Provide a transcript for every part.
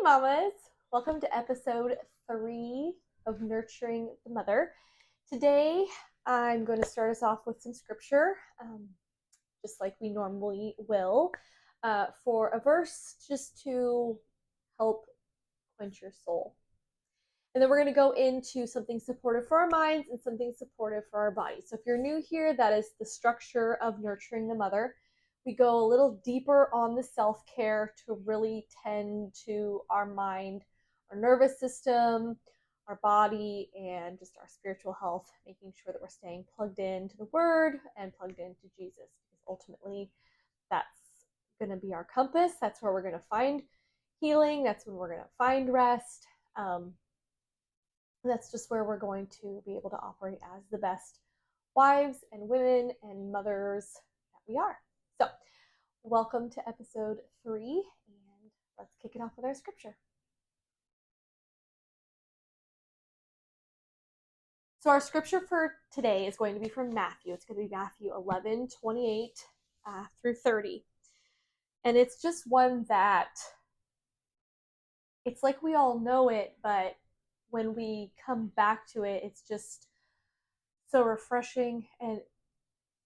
mamas. Welcome to episode 3 of Nurturing the Mother. Today, I'm going to start us off with some scripture, just like we normally will, for a verse just to help quench your soul. And then we're going to go into something supportive for our minds and something supportive for our bodies. So if you're new here, that is the structure of Nurturing the Mother. We go a little deeper on the self-care to really tend to our mind, our nervous system, our body, and just our spiritual health, making sure that we're staying plugged into the Word and plugged into Jesus. Because ultimately, that's going to be our compass. That's where we're going to find healing. That's when we're going to find rest. That's just where we're going to be able to operate as the best wives and women and mothers that we are. So, welcome to episode 3, and let's kick it off with our scripture. So our scripture for today is going to be from Matthew. It's going to be Matthew 11:28 through 30. And it's just one that it's like we all know it, but when we come back to it, it's just so refreshing, and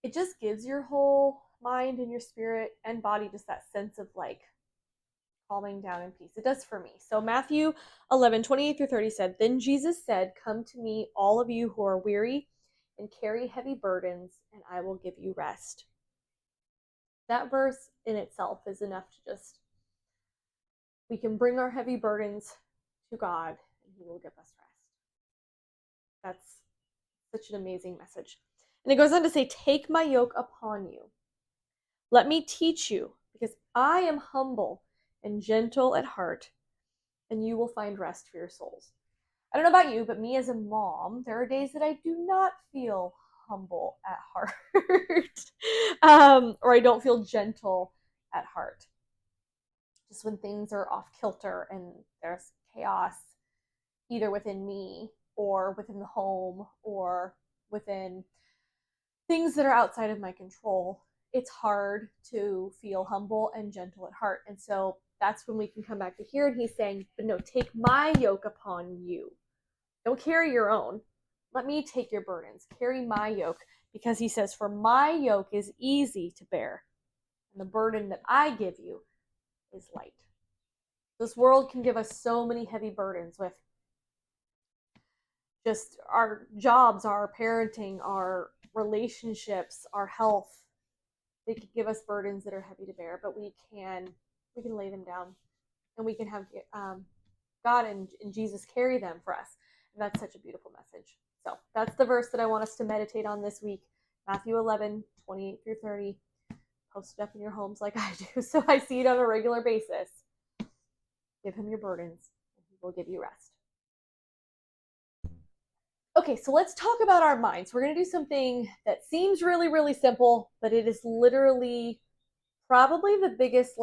it just gives your whole mind and your spirit and body just that sense of like calming down in peace. It does for me. So Matthew 11:28 through 30 said, "Then Jesus said, 'Come to me, all of you who are weary and carry heavy burdens, and I will give you rest.'" That verse in itself is enough to just, we can bring our heavy burdens to God and He will give us rest. That's such an amazing message. And it goes on to say, "Take my yoke upon you. Let me teach you, because I am humble and gentle at heart, and you will find rest for your souls." I don't know about you, but me as a mom, there are days that I do not feel humble at heart, or I don't feel gentle at heart. Just when things are off kilter and there's chaos, either within me or within the home or within things that are outside of my control, it's hard to feel humble and gentle at heart. And so that's when we can come back to here, and he's saying, but no, take my yoke upon you. Don't carry your own. Let me take your burdens. Carry my yoke, because he says, "For my yoke is easy to bear, and the burden that I give you is light." This world can give us so many heavy burdens with just our jobs, our parenting, our relationships, our health. They can give us burdens that are heavy to bear, but we can lay them down, and we can have God and Jesus carry them for us. And that's such a beautiful message. So that's the verse that I want us to meditate on this week. Matthew 11:28 through 30. Post it up in your homes like I do, so I see it on a regular basis. Give him your burdens, and he will give you rest. Okay, so let's talk about our minds. We're going to do something that seems really, really simple, but it is literally probably the biggest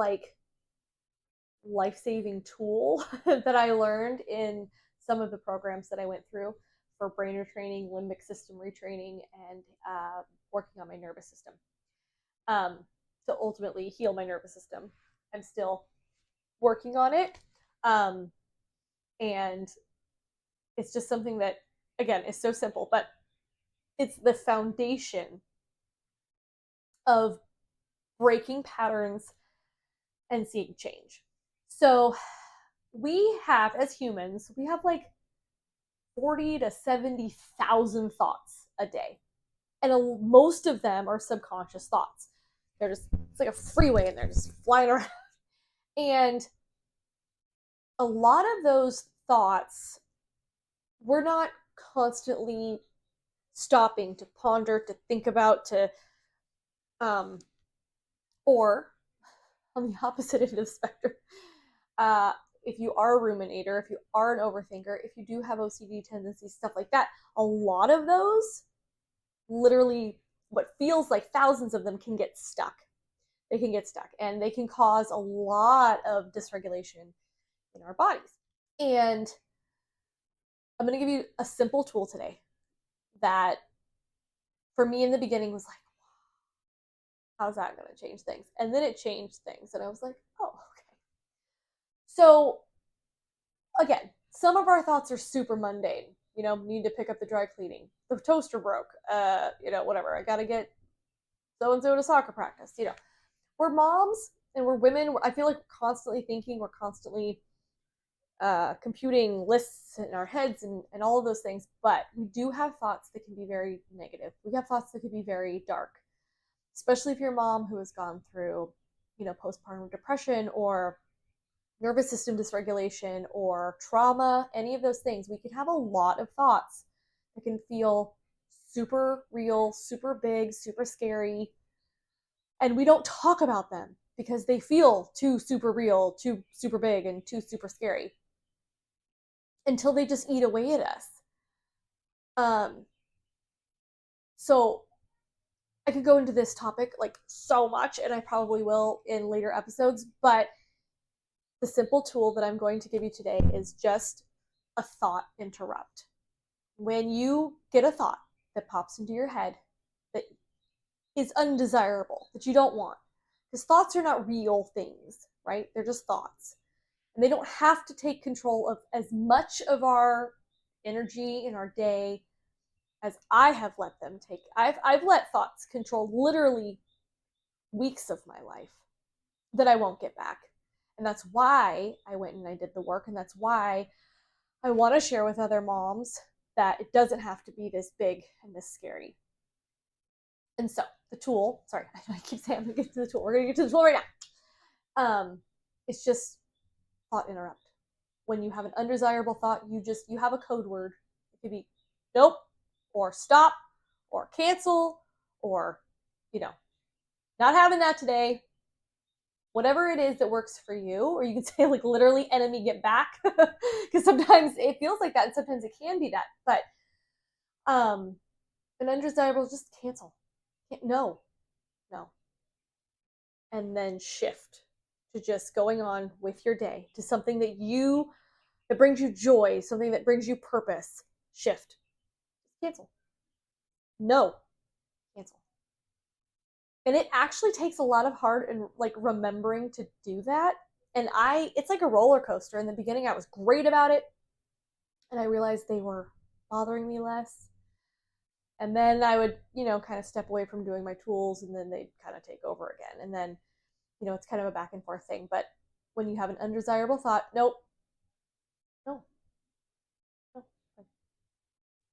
life-saving tool that I learned in some of the programs that I went through for brain retraining, limbic system retraining, and working on my nervous system to ultimately heal my nervous system. I'm still working on it, and it's just something that, again, is so simple, but it's the foundation of breaking patterns and seeing change. So we have, as humans, we have like 40 to 70,000 thoughts a day. And most of them are subconscious thoughts. They're just, it's like a freeway and they're just flying around. And a lot of those thoughts, we're not constantly stopping to ponder, to think about, to, or on the opposite end of the spectrum, if you are a ruminator, if you are an overthinker, if you do have OCD tendencies, stuff like that, a lot of those, literally what feels like thousands of them, can get stuck. They can get stuck, and they can cause a lot of dysregulation in our bodies. And I'm going to give you a simple tool today that for me in the beginning was like, how's that going to change things? And then it changed things, and I was like, oh, okay. So again, some of our thoughts are super mundane. Need to pick up the dry cleaning. The toaster broke. Whatever. I gotta get so and so to soccer practice. We're moms and we're women. I feel like we're constantly thinking. We're constantly computing lists in our heads and all of those things. But we do have thoughts that can be very negative. We have thoughts that can be very dark, especially if you're a mom who has gone through, postpartum depression or nervous system dysregulation or trauma, any of those things. We can have a lot of thoughts that can feel super real, super big, super scary, and we don't talk about them because they feel too super real, too super big, and too super scary until they just eat away at us. So I could go into this topic like so much, and I probably will in later episodes, but the simple tool that I'm going to give you today is just a thought interrupt. When you get a thought that pops into your head that is undesirable, that you don't want, because thoughts are not real things, right? They're just thoughts. And they don't have to take control of as much of our energy in our day as I have let them take. I've let thoughts control literally weeks of my life that I won't get back. And that's why I went and I did the work. And that's why I want to share with other moms that it doesn't have to be this big and this scary. And so the tool, sorry, I keep saying I'm going to get to the tool. We're going to get to the tool right now. It's just thought interrupt. When you have an undesirable thought, you have a code word. It could be nope, or stop, or cancel, or, not having that today. Whatever it is that works for you, or you can say like literally enemy get back, because sometimes it feels like that and sometimes it can be that. But an undesirable, just cancel. No. And then shift to just going on with your day to something that brings you joy, something that brings you purpose. Shift. Cancel. No. Cancel. And it actually takes a lot of heart and like remembering to do that. And it's like a roller coaster. In the beginning, I was great about it. And I realized they were bothering me less. And then I would, kind of step away from doing my tools and then they'd kind of take over again. And then, it's kind of a back and forth thing. But when you have an undesirable thought, nope, no.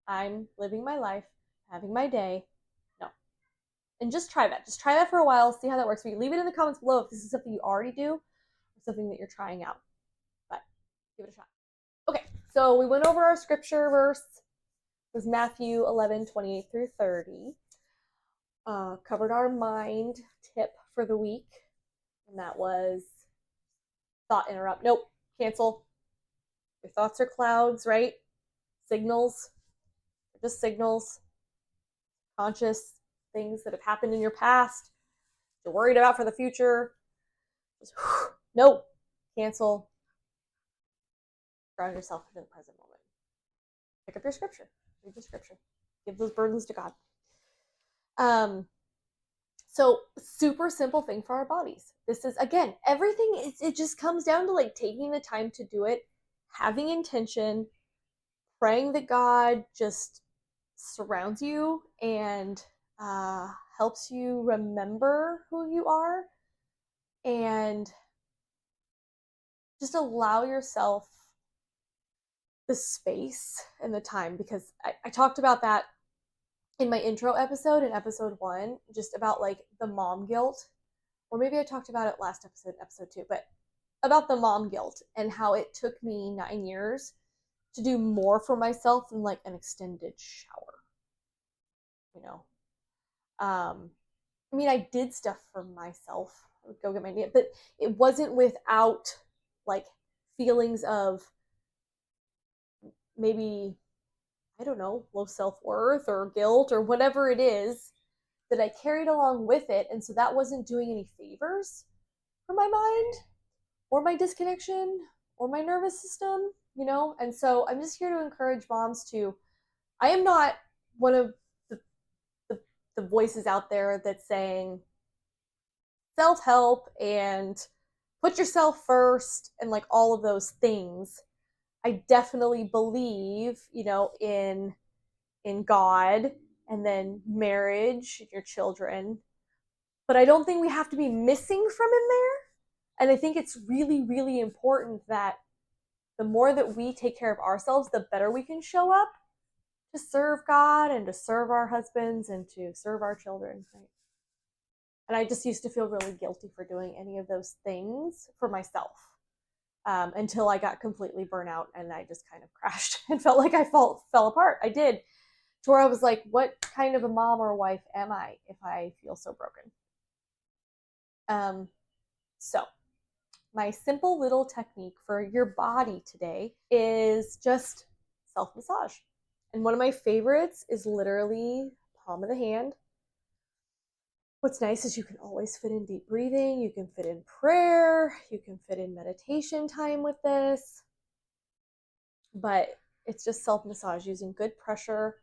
I'm living my life, having my day. No. And just try that. Just try that for a while, see how that works for you. Leave it in the comments below if this is something you already do or something that you're trying out. But give it a shot. Okay, so we went over our scripture verse. It was Matthew 11:28 through 30. Covered our mind tip for the week, and that was thought interrupt. Nope, cancel. Your thoughts are clouds, right? Signals. They're just signals. Conscious things that have happened in your past. You're worried about for the future. Just, nope, cancel. Ground yourself into the present moment. Pick up your scripture. Read the scripture. Give those burdens to God. So super simple thing for our bodies. This is, again, everything, it just comes down to like taking the time to do it, having intention, praying that God just surrounds you and helps you remember who you are, and just allow yourself the space and the time, because I talked about that in my intro episode in episode 1, just about like the mom guilt, or maybe I talked about it last episode 2, but about the mom guilt and how it took me 9 years to do more for myself than like an extended shower. I mean, I did stuff for myself. I would go get my nails, but it wasn't without like feelings of maybe, I don't know, low self-worth or guilt or whatever it is that I carried along with it. And so that wasn't doing any favors for my mind or my disconnection or my nervous system, And so I'm just here to encourage moms I am not one of the voices out there that's saying self-help and put yourself first and like all of those things. I definitely believe, in God and then marriage, your children. But I don't think we have to be missing from in there. And I think it's really, really important that the more that we take care of ourselves, the better we can show up to serve God and to serve our husbands and to serve our children. Right? And I just used to feel really guilty for doing any of those things for myself until I got completely burnt out and I just kind of crashed and felt like I fell apart. I did. To where I was like, what kind of a mom or wife am I if I feel so broken? So my simple little technique for your body today is just self massage. And one of my favorites is literally palm of the hand. What's nice is you can always fit in deep breathing, you can fit in prayer, you can fit in meditation time with this. But it's just self massage using good pressure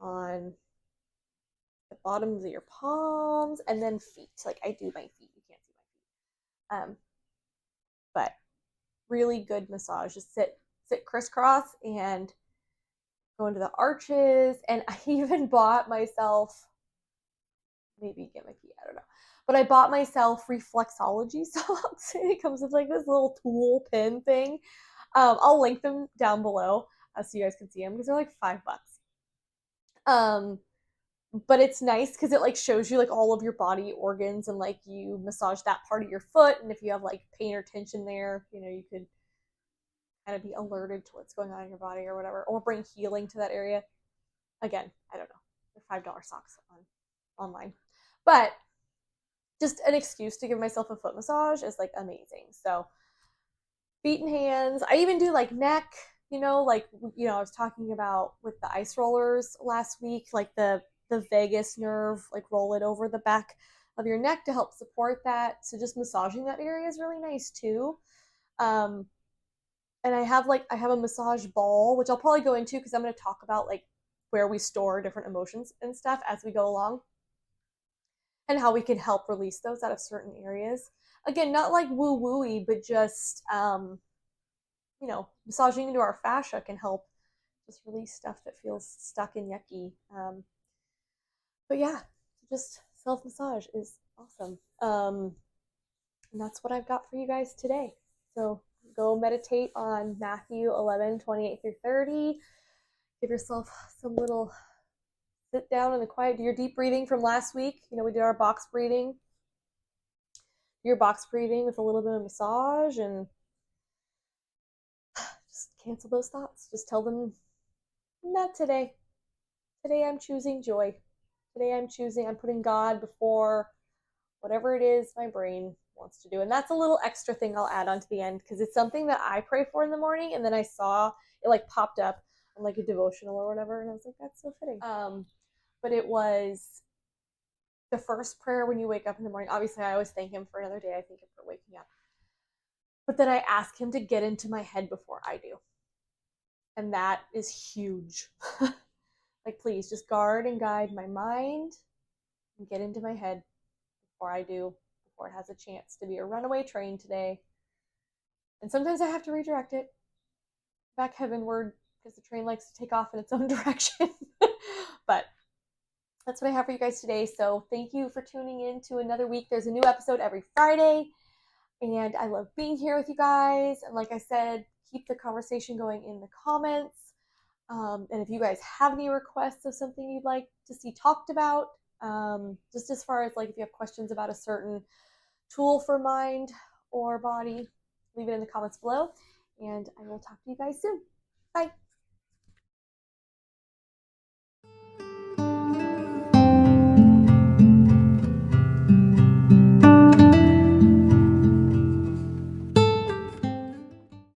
on the bottoms of your palms and then feet. Like I do my feet, you can't see my feet. But really good massage. Just sit crisscross and go into the arches. And I even bought myself, maybe get my feet, I don't know. But I bought myself reflexology socks. It comes with like this little tool pin thing. I'll link them down below so you guys can see them because they're like $5. But it's nice because it like shows you like all of your body organs and like you massage that part of your foot, and if you have like pain or tension there, you could kind of be alerted to what's going on in your body or whatever, or bring healing to that area. Again, I don't know. They're $5 socks online, but just an excuse to give myself a foot massage is like amazing. So feet and hands. I even do like neck. I was talking about with the ice rollers last week, like the vagus nerve, like roll it over the back of your neck to help support that. So just massaging that area is really nice too. And I have a massage ball, which I'll probably go into because I'm going to talk about like where we store different emotions and stuff as we go along and how we can help release those out of certain areas. Again, not like woo wooey, but just massaging into our fascia can help just release stuff that feels stuck and yucky. But yeah, just self massage is awesome. And that's what I've got for you guys today. So go meditate on Matthew 11:28 through 30. Give yourself some little sit down in the quiet. Do your deep breathing from last week. We did our box breathing. Do your box breathing with a little bit of massage and just cancel those thoughts. Just tell them, not today. Today I'm choosing joy. Today I'm putting God before whatever it is my brain wants to do. And that's a little extra thing I'll add on to the end because it's something that I pray for in the morning, and then I saw it like popped up on like a devotional or whatever, and I was like, that's so fitting. But it was the first prayer when you wake up in the morning. Obviously, I always thank him for another day. I thank him for waking up. But then I ask him to get into my head before I do. And that is huge. Like, please just guard and guide my mind and get into my head before I do, before it has a chance to be a runaway train today. And sometimes I have to redirect it back heavenward because the train likes to take off in its own direction. But that's what I have for you guys today. So thank you for tuning in to another week. There's a new episode every Friday, and I love being here with you guys. And like I said, keep the conversation going in the comments. And if you guys have any requests of something you'd like to see talked about, just as far as like if you have questions about a certain tool for mind or body, leave it in the comments below. And I will talk to you guys soon. Bye.